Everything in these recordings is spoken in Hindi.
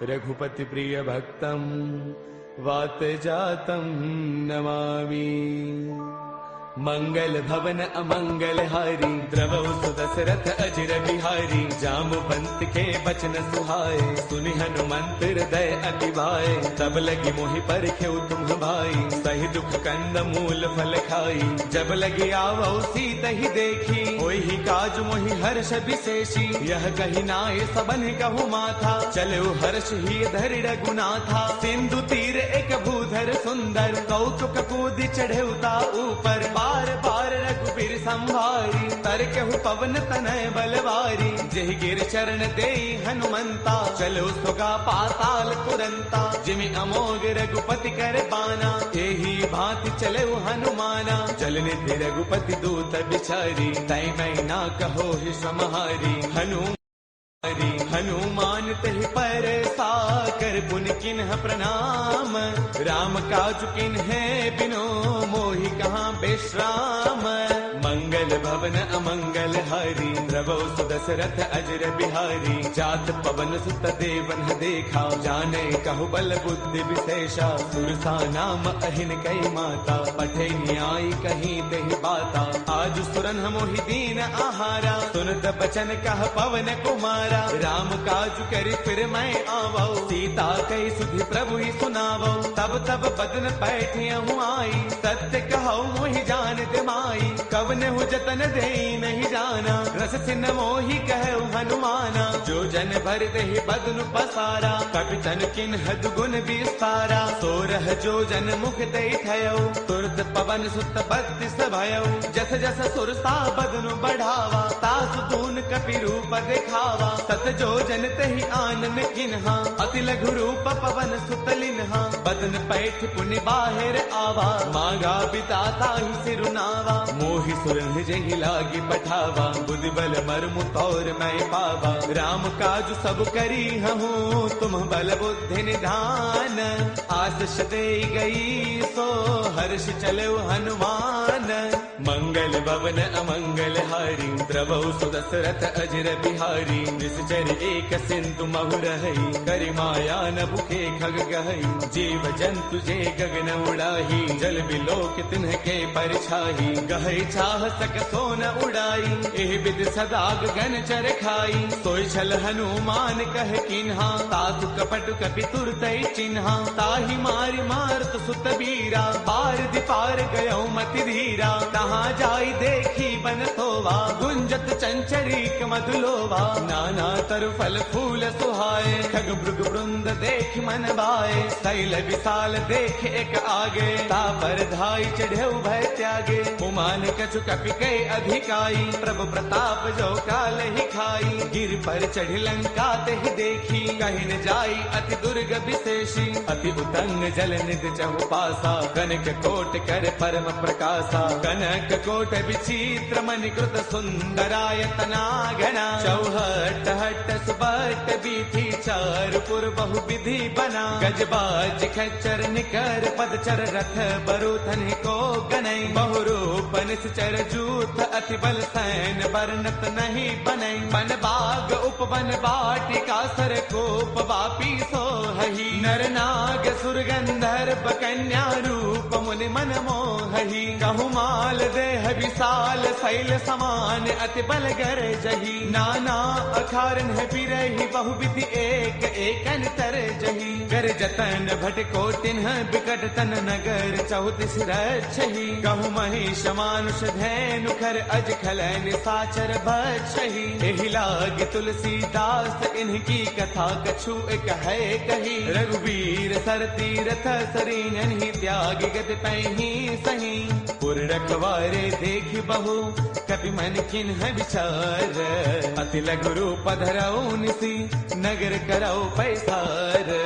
रघुपति प्रिय भक्तम वात जातम नमामि। मंगल भवन अमंगल हारी द्रवहु सुदशरथ अजिर बिहारी। जामवंत के बचन सुहाए सुनि हनुमंत हृदय अति भाए। तब लगी मोहि परखेउ तुम भाई सही दुख कंद मूल फल खाई। जब लगी आवौ सीता ही देखी होई काज मोहि हर्ष विशेषी। यह कही नाय सबन कहु माथा चलो हर्ष ही धरि रघुनाथा। सिंधु तीर एक भूधर सुंदर कौतुक कूद चढ़ेउता ऊपर। बार बार रघुबीर संभारी तरकेहु पवन तनय बलवारी। जेहि गिर चरण देई हनुमंता चलो सुगा पाताल तुरंता। जिमि अमोघ रघुपति कर बाना एही भांति चलो हनुमाना। जल निधि रघुपति दूत बिचारी तै मैं ना कहो ही समहारी। हनुमान तहि पर साकर पुन किन्ह प्रणाम। राम काज किन्हे बिनो मोहि कहाँ विश्राम। मंगल भवन अमंगल हारी द्रवहु सुदशरथ अजिर बिहारी। जात पवन सुत देवन देखा जाने कहु बल बुद्धि विशेषा। सुरसा नाम अहिन कई माता पठे न्याय कहीं तेहि बाता। आज सुरन मोहि दीन आहारा सुनत बचन कह पवन कुमारा। राम काज करि फिर मैं आवौ सीता कई सुधि प्रभु ही सुनावौ। तब तब बदन पैठियहु आई सत्य कहौ मोहि जान माई। कवन हु जतन दे नहीं जाना रस सिन मोहि कहु हनुमाना। जो जन भर देहि बदनु पसारा कपितन किन्ह दुगुन विस्तारा। सोरह जो जन मुख दे थयौ तुरत पवन सुत बत्तीस भयौ। जस जस सुरसा बदनु बढ़ावा तासु तून कपि रूप देखावा। सत जो जन तहि आनन किन्हा अति लघु रूप पवन सुत लिन्हा। बदन पैठ पुनि बाहिर आवा मांगा बिताता ही सिरुनावा। मोहि सुरन जहि लागी पठावा बुद्धि बल मर्मु तौर मैं पावा। राम काज सब करी हूँ तुम बल बुद्धि निधान। आशीष दे गई सो हर्ष चलो हनुमान। मंगल भवन अमंगल हारी द्रवहु सुदशरथ अजिर बिहारी। निश्चर एक सिंधु महु रही करि माया न भुखे खग गहई। जीव जंतु जे गगन उड़ाही जल बिलोक तिन्ह के परछाही। गहई चाह सक सोन उड़ाई एह विद सदा गगन चर खाई। सोई छल हनुमान कह किन्हा तासु कपट कपि तुरतै चिन्हा। ताहि मारि मारत सुत बीरा पार दिपार गयो मति धीरा। तहाँ जाई देखी बन तोवा गुंजत चंचरीक मधुलोवा। नाना तरु फल फूल सुहाए खग मृग वृंद देख मन भाए। शैल विशाल देख एक आगे तापर धाई चढ़ेउ भय त्यागे। उमान कछु कपि कई अधिकाई प्रभु प्रताप जो काल ही खाई। गिर पर चढ़ लंका तेहि देखी कहि न जाई अति दुर्ग विशेषी। अति उतंग जल निधि चहु पासा कनक कोट कर परम प्रकाशा। कनक कोट विचित्र मणिकृत सुंदरायतना घना। चौहट हट सुबट बीथी चार पुर बहु विधि बना। गजबाज खच्चर निकर पदचर रथ बरुथन को गनई। बहुरूप निश्चर जूथ अति बल सैन बरनत नहीं बनई। बन बाग उपवन बाटिका सर कोप वापी सोहही। नर नाग सुर गंधर्व कन्या रूप मुनि मन मोहही। कहु माल देह विशाल शैल समान अति बल गर जही। नाना अखारन है बिरही बहुविधि एक एकन तर जही। कर जतन भट को तिन्ह बिकट तन नगर चौतीस रक्षही। कहु महिष मानुष धैनु खर अज खलन साचर भक्षही। एहि लाग तुलसीदास इनकी कथा कछु एक है कही। रघुवीर सर तीरथ सरीन ही त्याग गत पैही सही। पुर रखवारे देख बहु कपि मन किन्ह विचार। अति लघु रूप धरऊ निसी नगर करऊ पैसार।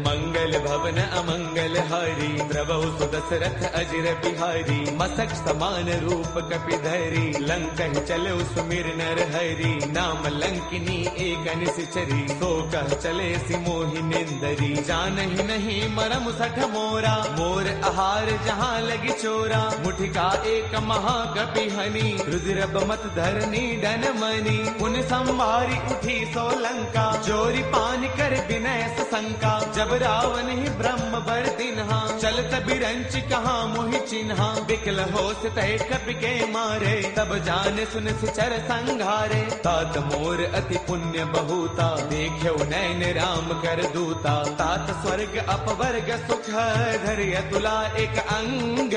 मंगल भवन अमंगल हारी द्रवहु सुदशरथ अजिर बिहारी। मसक समान रूप कपि धरी लंका चलो सुमिर नर हरि। नाम लंकिनी एक निश्चरी सो कह चले सि मोहि निंदरी। जानहि नहीं मरम सठ मोरा मोर आहार जहाँ लगी चोरा। मुठिका एक महाकपि हनी रुद्र मत धरनी डन मनी। उन संभारी उठी सो लंका जोरी पान कर विनय सं लंका। जब रावण ही ब्रह्म बर दिन्हा, चलत बिरंच कहाँ मोहि चिन्हा। बिकल होश तय कपि के मारे, तब जान सुन सिचर संघारे। तात मोर अति पुण्य बहुता, देख्यो नैन राम कर दूता। तात स्वर्ग अपवर्ग सुख, धर्य तुला एक अंग।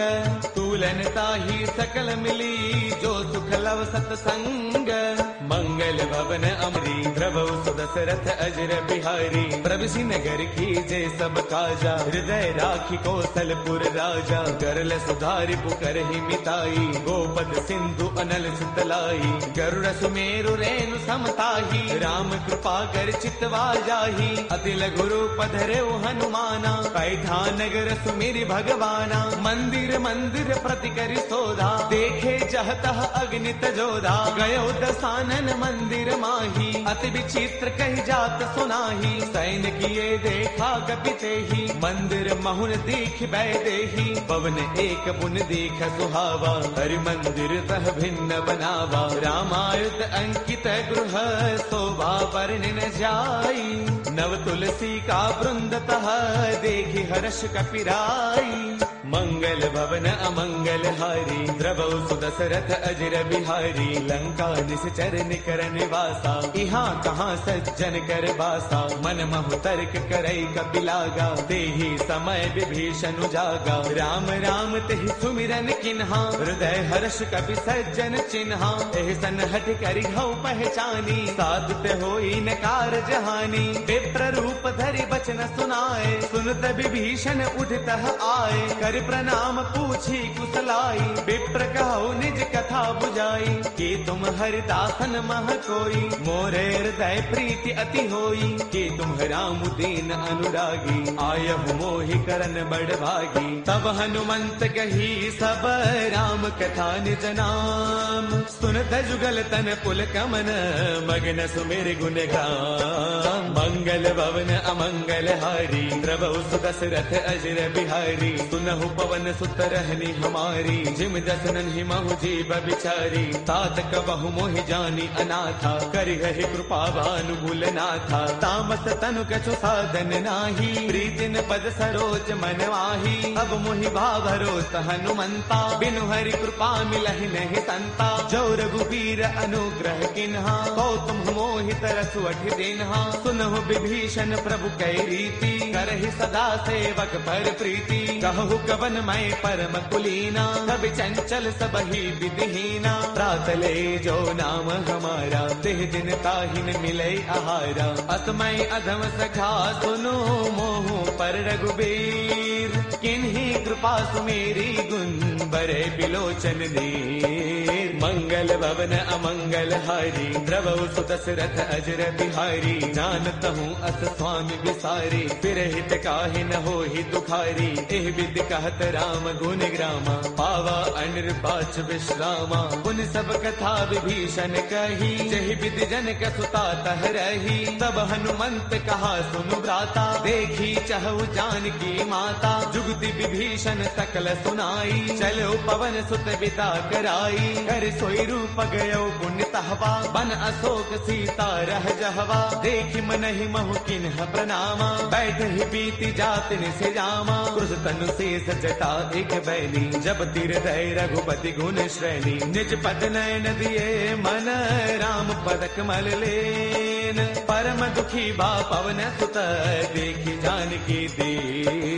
तूलन ताही सकल मिली, जो सुख लव सतसंग। मंगल भवन अमरी, द्रवौ सुदशरथ अजर बिहारी। प्रभु नगर की जय सब काजा, हृदय राखी कौशलपुर राजा। गरल सुधारि पुकर ही मिताई, गोपद सिंधु अनल सुतलाई। गरुड़ सुमेरु रेणु समताही, राम कृपा कर चितवा जाही। अति लघु रूप धरौ हनुमाना, पैठा नगर सुमिरि भगवाना। मंदिर मंदिर प्रति करि शोधा, देखे जहतः अग्नित जोधा। गयो दसानन मंदिर माही, अति विचित्र कही जात सुनाही। सैन किए देखा कपिते ही, मंदिर महुन दीख बैदेही। पवन एक बुन दीख सुहावा, हरि मंदिर तह भिन्न बनावा। रामायुध अंकित गृह, शोभा वर्णि न जाई। नव तुलसी का वृंद तह, देखी हर्ष कपिराई। मंगल भवन अमंगल हारी, द्रवौ सुदशरथ अजर बिहारी। लंका निश्चर निकर निवासा, यहाँ कहाँ सज्जन कर बासा। मन महु तर्क करई कपिलागा, तेहि समय विभीषण जागा। राम राम तेहि सुमिरन किन्हा, हृदय हर्ष कपि सज्जन चिन्हा। एहि सन हठ करि हऊ पहचानी, साधुत होई न कारज हानि। विप्र रूप धरि बचन सुनाए, सुनत विभीषण उठतः आए। कर प्रणाम पूछी कुशलाई, विप्र कहो निज कथा बुझाई। कि तुम हरिदासन मह कोई, मोरे हृदय प्रीति अति होई। कि तुम राम दीन अनुरागी, आयहु मोहि करन बड़ भागी। तब हनुमंत कही सब राम कथा निज नाम। सुनत जुगल तन पुल कमन, मगन सुमिर गुण गान। मंगल भवन अमंगल हारी, द्रवौ सुदशरथ अजर बिहारी। सुनहु पवन सुत रहनी हमारी, जिम दसनन ही महु जीव बिचारी। तात कबहु मोहि जानी अनाथा, करिहहि कृपा भानुकूल नाथा। तामस तनु कछु साधन नाही, प्रीतिन पद सरोज मन माही। अब मोहि भाभरोस हनुमंता, बिनु हरि कृपा मिलहि नहीं संता। जो रघुबीर अनुग्रह किन्हा, कौतुम मोहि तरसु अठि दिन्हा। सुनहु विभीषण प्रभु कै रीति, करहि सदा सेवक पर प्रीति। कहु कवन मैं परम कुलीना, कभी चंचल सबही विधिहीना। प्रातले जो नाम हमारा, तिह दिन ताहिन मिले आहारा। असमय अधम सखा सुनो, मोहु पर रघुबीर। किन्ही कृपा सुमेरी, गुण बरे बिलोचन दीर। मंगल भवन अमंगल हारी, द्रवौ सुदशरथ अजर बिहारी। जानत हूँ अस स्वामी विसारी, फिर हित काहि न होहि दुखारी। एह विधि कहत राम गुण ग्रामा, पावा अनिर्बाच विश्रामा। पुन सब कथा विभीषण कही, जहि विधि जनक सुता तह रही। तब हनुमंत कहा सुनु भ्राता, देखी चहु जानकी माता। जुगति विभीषण सकल सुनाई, चलो पवन सुत बिदा कराई। कर सोई रूप गयो पुण्य तहवा, बन अशोक सीता रह जहवा। देखि मनहि महु किन्ह प्रणामा, बैठ ही बीती जात निसे जामा। क्रुश तनु शेष जटा एक बैली, जब तीर दय रघुपति गुण श्रेणी। निज पद नयन दिए मन, राम पद कमल लेन। परम दुखी बा पवन सुत, देखि जानकी दीन।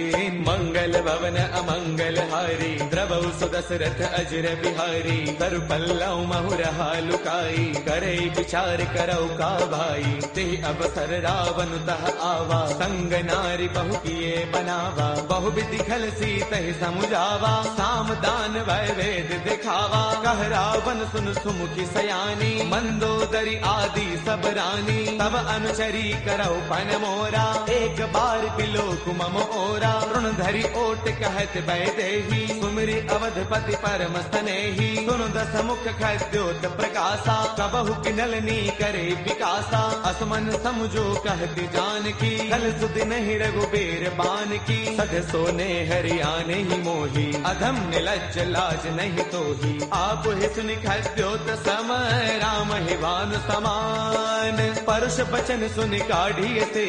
मंगल भवन अमंगल हारी, द्रवौ सुदशरथ अजर बिहारी। तरु पल्लव महु रहा लुकाई, करे विचार करौ का भाई। ते अवसर रावण तह आवा, संग नारी बहु किए बनावा। बहु विधि खल सीतहि समुझावा, साम दान भय वेद दिखावा। कह रावण सुन सुमुखी सयानी, मंदोदरी आदि सब रानी। तब अनुचरी करौ पन मोरा, एक बार बिलोक मम ओरा। ऋण धरि ओट कहत बैदेही, सुमिरि अवधपति परम स्नेही। सुन दस मुख खद्योत प्रकाशा, कबहु किनलनी करे विकासा। असमन समझो कहती जानकी, कल सुध नहीं रघुबीर बान की। सध सोने हरियाणे ही मोही, अधम निलज्ज लाज नहीं तोही। आप ही सुनि खद्योत सम, राम ही भानु समान। परुष बचन सुन काढ़िए से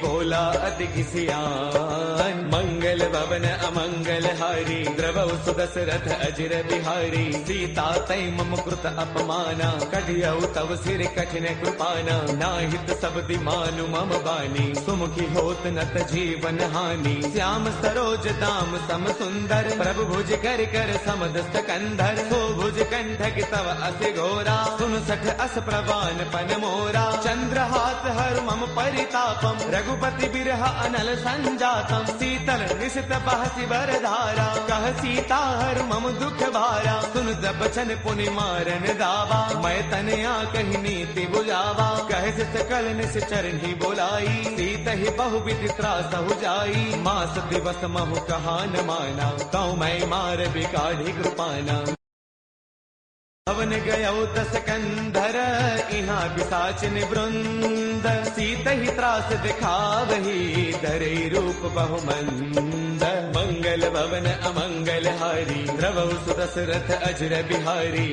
बोला अति किसियान। मंगल भवन अमंगल हारी द्रवौ सुदशरथ अजिर बिहारी। सीता तै मम कृत अपमाना कढ़ियौ तव सिर कठिन कृपाना। नाहित शब्द मानु मम बानी सुमुखी होत नत जीवन हानि। श्याम सरोज दाम सम सुंदर प्रभु भुज कर कर समदस्त कंधर। सो भुज कंठक तव अति घोरा सुन सठ अस प्रवान पन मोरा। चंद्रहास हर मम परितापम रघुपति बिरह अनल संजातम। शीतल निशित बहसी बरधारा कह सीता हर मम दुख भारा। सुन जब बचन पुनि मारन दावा मैं तनया कही नीति बुझावा। कह सकल निश्चर ही बोलाई सीत ही बहुविध त्रास हो जाई। मास दिवस महु कहा न माना कौ मैं मार बिकाढ़ी कृपाना। भवन गयौ दस कंधर इहाँ पिशाच निवृंद। सीत ही त्रास दिखावही धरे रूप बहुमंद। मंगल भवन अमंगल हारी द्रवौ सुदशरथ अजिर बिहारी।